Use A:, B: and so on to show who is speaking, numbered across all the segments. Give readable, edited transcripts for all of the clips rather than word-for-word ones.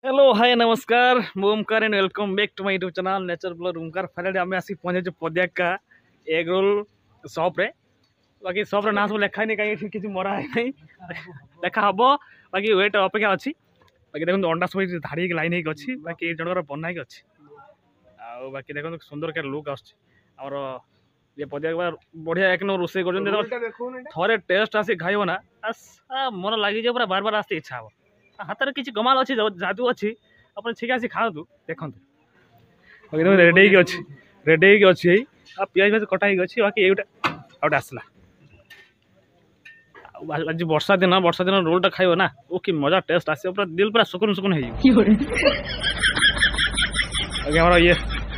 A: Hello hi नमस्कार मैं Omkar and welcome back to my YouTube channel nature blogger Omkar. Finally आम आसी पहुंचे पदिया का एग रोल शॉप रे। बाकी शॉप रे ना सब लिखा नहीं कहीं किसी मरा है नहीं देखा हम बाकी वेट अपेक्षा अच्छी। बाकी देखो अंडा सब धाड़ी लाइन होगी अच्छी बाकी जनकर बना ही अच्छी आ बाकी देखो सुंदर क्या लुक आमर ये पदिया बढ़िया एक नंबर रोषे कर थे टेस्ट आसी खाइब ना मन लगी पूरा बार बार आसते इच्छा हे हाथ में किसी कमाल अच्छी जादू अच्छी अपन ठीक आसी खातु देखो रेडी अच्छी रेडी अच्छी पिज फिज कटा अच्छी बाकी ये गोटे आसला आज वर्षा दिन रोल टा खाइब ना वो कि मजा टेस्ट आस पूरा दिल पूरा सुकुन सुकुन हो ये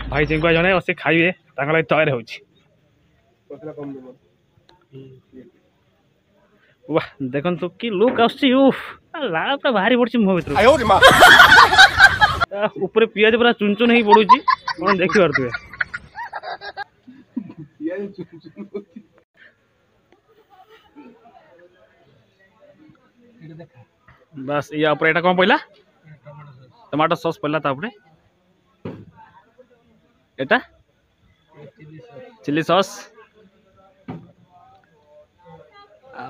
A: भाई चिंकुआ जने अच्छे खाइबे तैयार हो वाह देखो तो कि लुक लाल पूरा बाहरी पड़ी मुह भर ऊपर पिज पूरा चुन चुन हो पड़ू कौन देखी पारे बस या कौन पड़ा टमाटो सॉस पड़ा एटा चिल्ली सॉस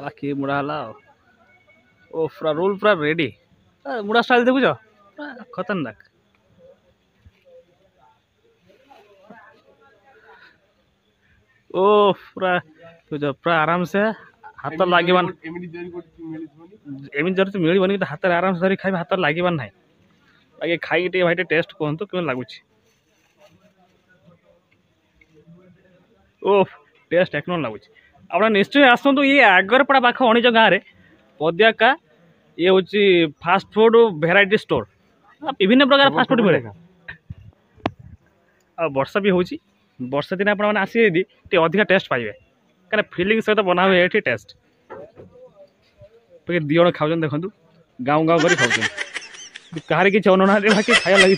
A: बाकी मुड़ा ओ पूरा रोल पूरा रेडी मुड़ा स्टाइल देखुच खतरनाक ओ पूरा पूरा आराम से हाथ लगे एम जरूर मिलनी तो हाथ आराम से धरी खाइ हाथ लगे ना बाकी खाई भाई टेस्ट कहतु कि लगुच ओ टेस्ट एक नंबर लगुच आप निश्चय आसतु ये आगरपड़ा पाख अणिज गाँव में पदिया का ये हूँ फास्ट फूड भेराइटी स्टोर विभिन्न प्रकार फास्ट फूड मिले आ वर्षा भी हूँ वर्षा दिन आपने आसिए अधिका टेस्ट पाइबे क्या फिलिंग सहित बना हुए ये टेस्ट दी जन खाऊन देखो गाँव गाँव कर खाऊँ कहार किसी अनुना बाकी खाया लगी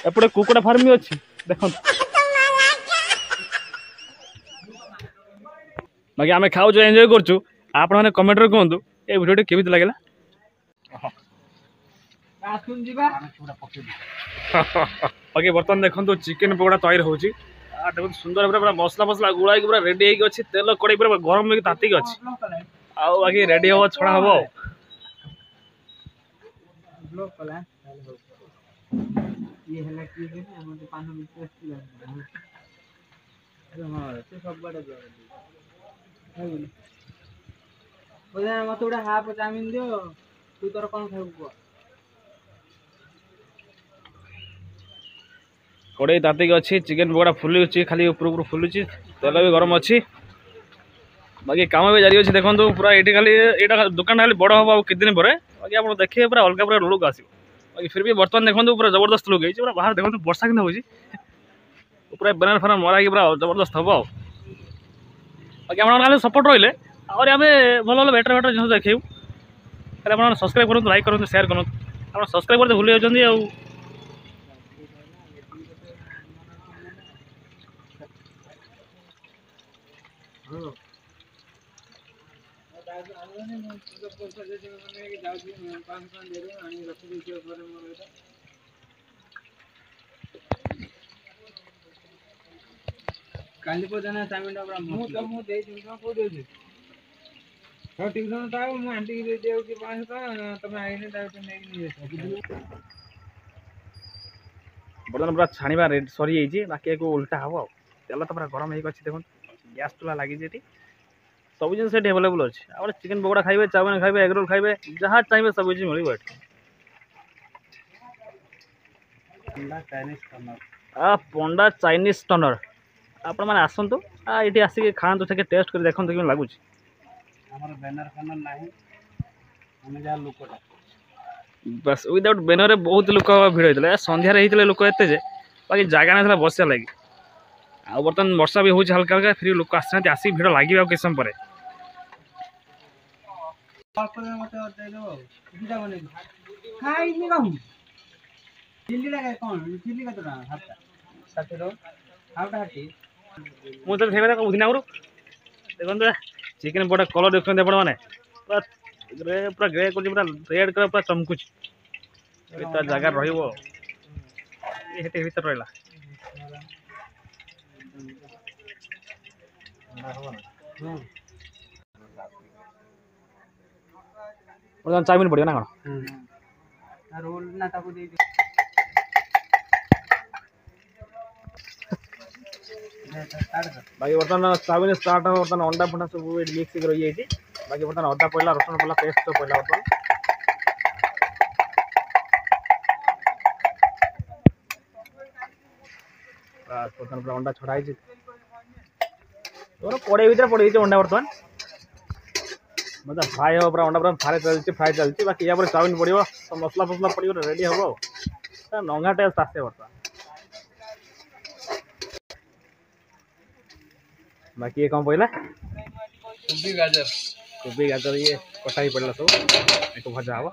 A: एपटे कुकुड़ा फार्म भी अच्छी देखो बाकी आम खाऊ एंजॉय करूँ आप कमेंट रे कहतु ये वीडियो केमी लगे बाकी बर्तमान देखो चिकेन पकोड़ा तैयार हो देखो सुंदर पूरा मसला मसला गुड़ा पूरा रेडी होगी तेल कड़े पूरा गरम होगी तातिक अच्छी आउ बाकी रेडी हम छड़ा हम
B: मत गोटे हाफ चाउमिन दियो तू तोर कौन खाइबू
A: कड़े तातिक अच्छी चिकेन पकोड़ा फुलुची खाली ऊपर ऊपर फुलुची तेल भी गरम अच्छी बाकी काम भी जारी अच्छी देखो पूरा ये खाली यहाँ दुकान खाली बड़ हम कित दिन पर बाकी आप देखिए पूरा अलग पूरा लुक आस बाकी फिर भी बर्तमान देखो पूरा जबरदस्त लुक है पूरा बाहर देखो वर्षा कि हो पूरा बैनर फैनर मरा पूरा जबरदस्त हम बाकी आप सपोर्ट रही और आम भल भल बेटर बेटर जिन देखू आप सब्सक्राइब करूँ लाइक करूँ शेयर करूँ आप सब्सक्राइब करते भूल जाती
B: काली पजना चाउमिन टा पूरा मु दे दिन को दे दे तो ट्यूशन ता मु आंटी दे देउ कि 500 तमे आइने ता नै नि
A: बर्तमान पूरा छाणा रेड सरी जाइए बाकी को उल्टा हम तेल तो पूरा गरम हो देखो गैस चूल्हा लगी सब जिन एवेलेबल अच्छे आप चिकेन पकोड़ा खाइबे चाउमिन खाइबे एग रोल खाइबे जहाँ चाहिए सब चीज मिल पंडा चाइनीज टनर आपण मैंने आसतु ये आसिक खातु से टेस्ट कर देखो कि लगुच बस विदाउट बैनर बहुत लोक भिड़ होता सन्धार होते लोक एत बाकी जगह ना बसा लगी आ बर्तमान वर्षा भी हूँ हल्का हल्का फिर लोक आसी भिड़ लगे किस समय पर मुझे बुझी आगु देखो चिकेन पकोड़ा कलर देखते मैंने पूरा ग्रे पूरा रेड कलर पूरा चमकुच ତା ଜାଗା ରହିବ ହେଠି ଭିତରେ ରହିଲା ବର୍ତ୍ତମାନ ଚାଉମିନ ପଡ଼ିବ ନା କ'ଣ
B: ରୋଲ ନା ତାକୁ ଦେଇ
A: ବାକି ବର୍ତ୍ତମାନ ଚାଉମିନ ଷ୍ଟାର୍ଟ ହେବ ବର୍ତ୍ତମାନ ଅଣ୍ଡା ଫଣ୍ଡା ସବୁ ମିକ୍ସ ହେଇକି ରହିଯାଇଛି ବାକି ବର୍ତ୍ତମାନ ଅଦା ପଡ଼ିଲା ରସୁଣ ପଡ଼ିଲା ପେଷ୍ଟ ସବୁ ପଡ଼ିଲା ବର୍ତ୍ତମାନ ବର୍ତ୍ତମାନ ପୁରା ଅଣ୍ଡା ଛଡ଼ା ହେଇଛି କଡ଼େଇ ଭିତରେ ପଡ଼ିଯାଇଛି ଅଣ୍ଡା ବର୍ତ୍ତମାନ मतलब फ्राए हो पूरा अंडा पूरा फ्राए चलती बाकी या चाउमिन पड़ो तो मसला फसला पड़ रेडी हम नंगा टेस्ट आसे बर्तमान बाकी ये कौन पड़ा कोबी गाजर ये कटा ही पड़ा सब एक भजा हम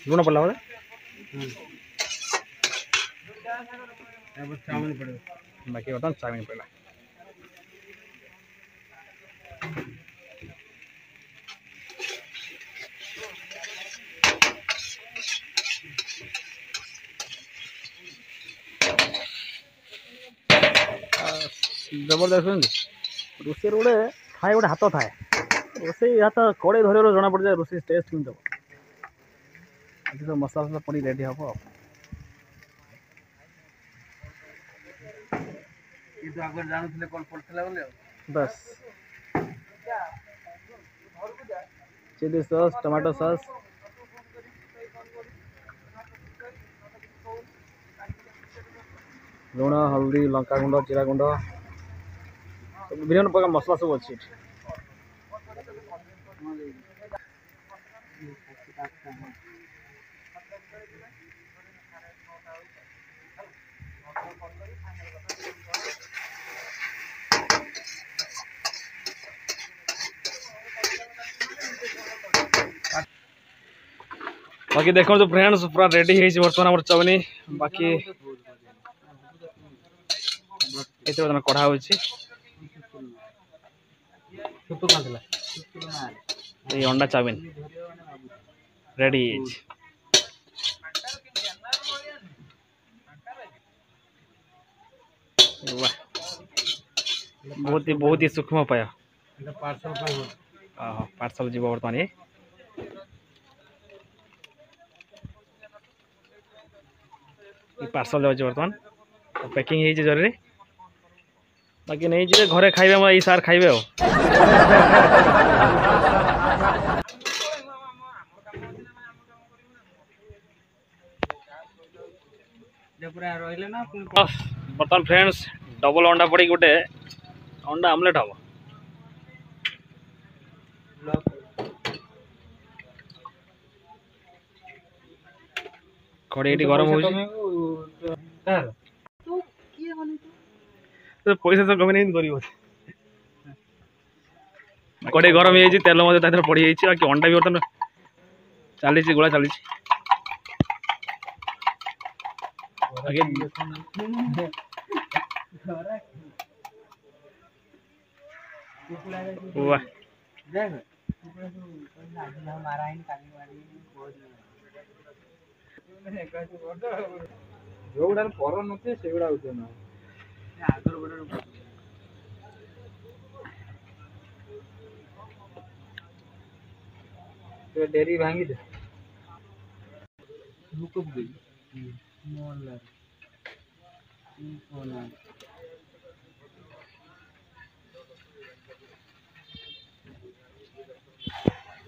A: लुण पड़ा बोले चाउमिन पड़े बाकी बता चाउमिन पड़ा जबरदस्त रोसे गोटे थाए गोटे हाथ थाए रोसे हाथ कड़े धर जना पड़ जाए रोसे टेस्ट केमती हम तो मसला फसला पड़ी रेडी हम बस चिली सॉस टमाटो सॉस लुण हल्दी लंका गुंड जीरा गुंड विभिन्न प्रकार मसला सब अच्छी बाकी देखो तो फ्रेंड्स पूरा रेडी है बर्तमान चाउमिन बाकी ये कढ़ा हो अंडा चाउमिन रेडी बहुत ही सूक्ष्म उपाय पार्सल जीव बर्तमान ये पार्सल जाऊँ बर्तमान पैकिंग है जरूरी बाकी नहीं जी घरे खाइबे ये सार खाइबे बर्तमान फ्रेंड्स डबल अंडा पड़ी गोटे अंडा आमलेट हम कड़े गरम हो पैसा तो कमी नहीं कर कड़े गरम हो तेल पड़ जाए बाकी अंडा भी बर्तमान चली गोला चली
B: जो गुड़ा पर नथे से गुड़ा डेरी भांगी दे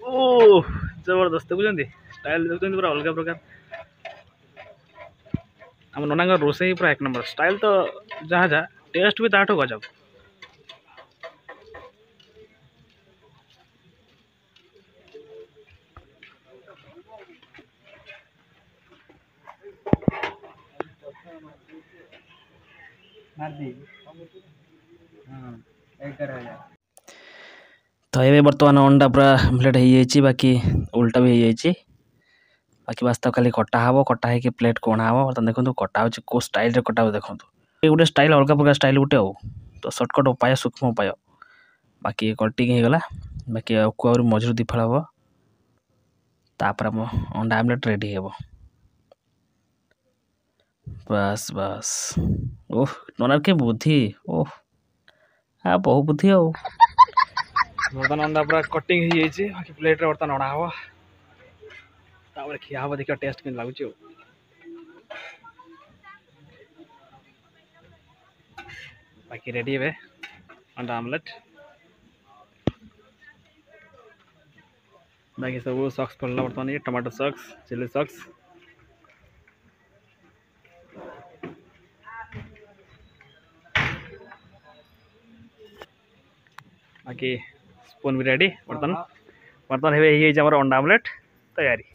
A: ओ जबरदस्त बुझे स्टाइल देखते पूरा अलग प्रकार आम नना रोसे पूरा एक नंबर स्टाइल तो जहाँ जहाँ टेस्ट भी ताठू गजब तो ये बर्तमान अंडा पूरा आमलेट हो बाकी उल्टा भी हो बाकी बास्तव खाली कटा हम कटा हो प्लेट कोणा हम बर्तमान देखो कटा हो स्टाइल कटा देखो ये गोटे स्टाइल अलग प्रकार स्टाइल गोटे तो सर्टकट उपाय सूक्ष्म उपाय बाकी कटिंग हो गला बाकी आपको और मझुर दिफाड़ हम तापर आम अंडा आमलेट रेडी हे बस बस ओह ननार के बुद्धि ओह हाँ बहु बुद्धि आ बर्तमान अंडा पूरा कटिंग हो जाए बाकी प्लेट रे बर्तमान अड़ा हम तापर खिया हम देखिए टेस्ट के लगुच बाकी रेडी है अंडा आमलेट बाकी सब सॉक्स पड़ला बर्तमान ये टमाटो सॉक्स चिली सॉक्स बाकी स्पून भी रेडी बर्तमान बर्तमान हे हमर अंडा आमलेट तैयारी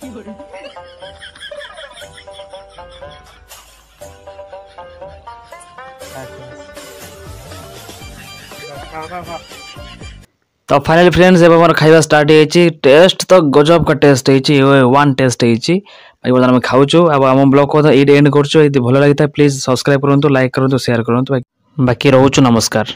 A: तो फाइनली फ्रेंड्स एवं हमारा खाଇବା स्टार्ट होइछि टेस्ट तो गजब का टेस्ट होइछि वन टेस्ट होइछि भाई बर्तमान हम खाउछु अब हम ब्लॉग को एड एंड करछु यदि भलो लागता प्लीज सब्सक्राइब करंतु लाइक करंतु शेयर करंतु बाकी रहउछु नमस्कार।